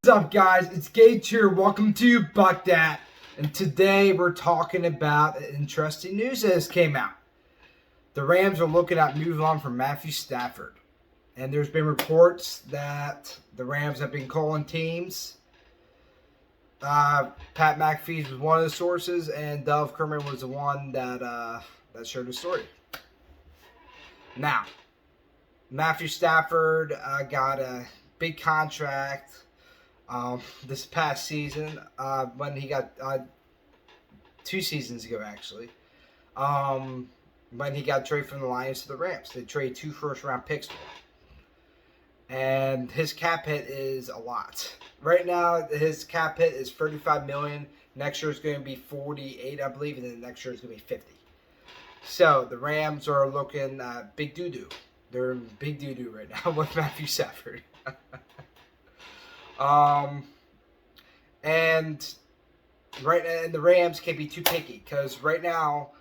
What's up, guys? It's Gage here. Welcome to You Buc That. And today we're talking about interesting news that has came out. The Rams are looking at moving on from Matthew Stafford. And there's been reports that the Rams have been calling teams. Pat McAfee was one of the sources, and Dove Kerman was the one that shared the story. Now, Matthew Stafford got a big contract this past season when he got 2 seasons ago, actually, when he got traded from the Lions to the Rams. They traded 2 first-round picks for him. And his cap hit is a lot. Right now, his cap hit is $35 million. Next year is going to be 48, I believe, and then next year is going to be 50. So the Rams are looking big doo-doo. They're in big doo-doo right now with Matthew Stafford. And the Rams can't be too picky because right now,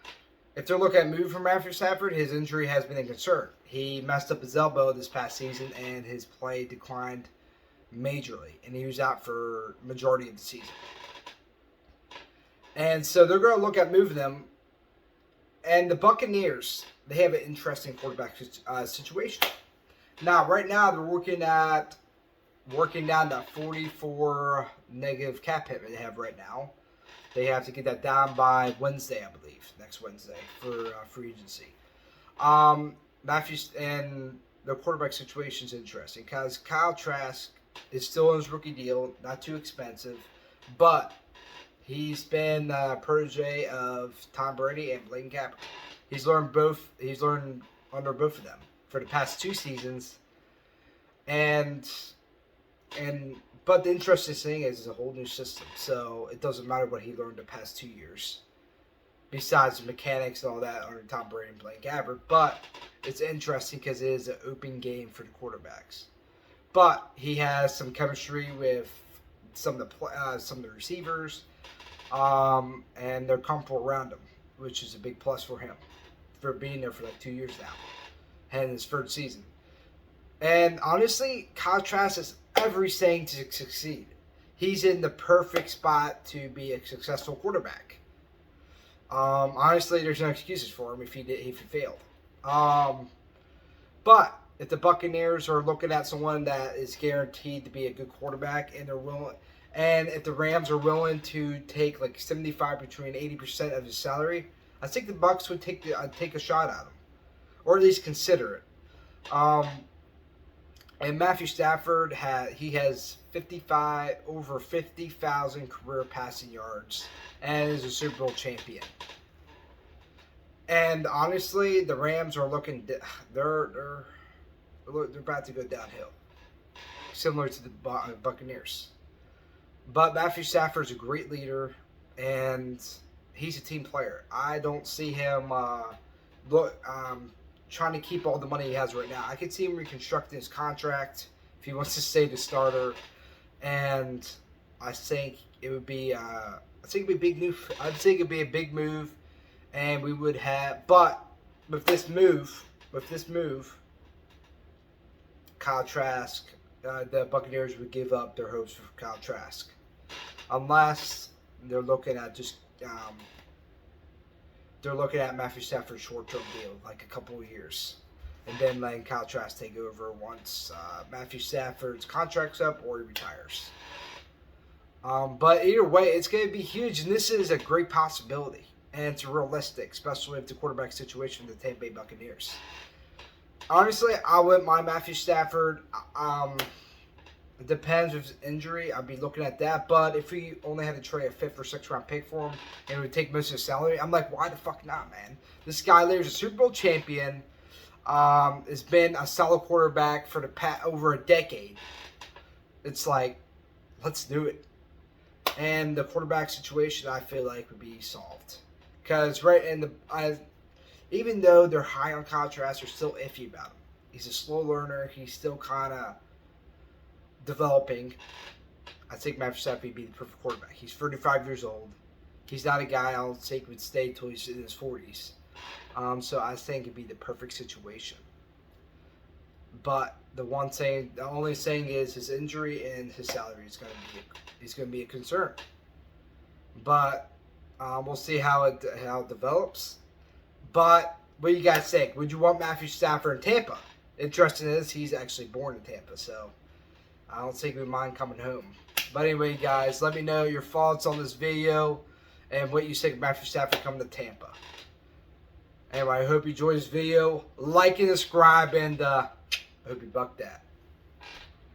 if they're looking at moving from Matthew Stafford, his injury has been a concern. He messed up his elbow this past season, and his play declined majorly, and he was out for majority of the season. And so they're going to look at moving them. And the Buccaneers, they have an interesting quarterback situation. Now, right now, they're working down that 44 negative cap hit they have right now. They have to get that down by Wednesday, I believe, next Wednesday for free agency. Matthews and the quarterback situation is interesting because Kyle Trask is still in his rookie deal, not too expensive, but he's been a protege of Tom Brady and Blaine Gabbert. He's learned under both of them for the past 2 seasons, but the interesting thing is it's a whole new system, so it doesn't matter what he learned the past 2 years, besides the mechanics and all that under Tom Brady and Blaine Gabbert. But it's interesting because it is an open game for the quarterbacks. But he has some chemistry with some of the receivers, and they're comfortable around him, which is a big plus for him for being there for like 2 years now, and his 3rd season. And honestly, Kyle Trask has everything to succeed. He's in the perfect spot to be a successful quarterback. Honestly, there's no excuses for him if he failed. But if the Buccaneers are looking at someone that is guaranteed to be a good quarterback, and if the Rams are willing to take like 75 between 80% of his salary, I think the Bucs would take a shot at him, or at least consider it. And Matthew Stafford has over 50,000 career passing yards and is a Super Bowl champion. And honestly, the Rams are looking they're about to go downhill, similar to the Buccaneers. But Matthew Stafford's a great leader, and he's a team player. I don't see him trying to keep all the money he has right now. I could see him reconstructing his contract if he wants to stay the starter, and I think it would be a big move. I think it'd be a big move, and we would have. But with this move, Kyle Trask, the Buccaneers would give up their hopes for Kyle Trask, unless they're looking at Matthew Stafford's short-term deal, like a couple of years, and then letting Kyle Trask take over once Matthew Stafford's contract's up or he retires. But either way, it's going to be huge, and this is a great possibility, and it's realistic, especially with the quarterback situation of the Tampa Bay Buccaneers. Honestly, I wouldn't mind Matthew Stafford. It depends with his injury. I'd be looking at that. But if we only had to trade a 5th or 6th round pick for him and it would take most of his salary, I'm like, why the fuck not, man? This guy is a Super Bowl champion. Has been a solid quarterback for over a decade. It's like, let's do it. And the quarterback situation, I feel like, would be solved. Because even though they're high on Kyle Trask, they're still iffy about him. He's a slow learner. He's still kind of developing. I think Matthew Stafford would be the perfect quarterback. He's 35 years old. He's not a guy I'll think would stay until he's in his 40s. So I think it'd be the perfect situation. But the only saying is his injury and his salary is going to be a concern. But we'll see how it develops. But what do you guys think? Would you want Matthew Stafford in Tampa? Interesting is he's actually born in Tampa, so I don't think we mind coming home. But anyway, guys, let me know your thoughts on this video and what you think of Matthew Stafford coming to Tampa. Anyway, I hope you enjoyed this video. Like and subscribe, and I hope you buck that.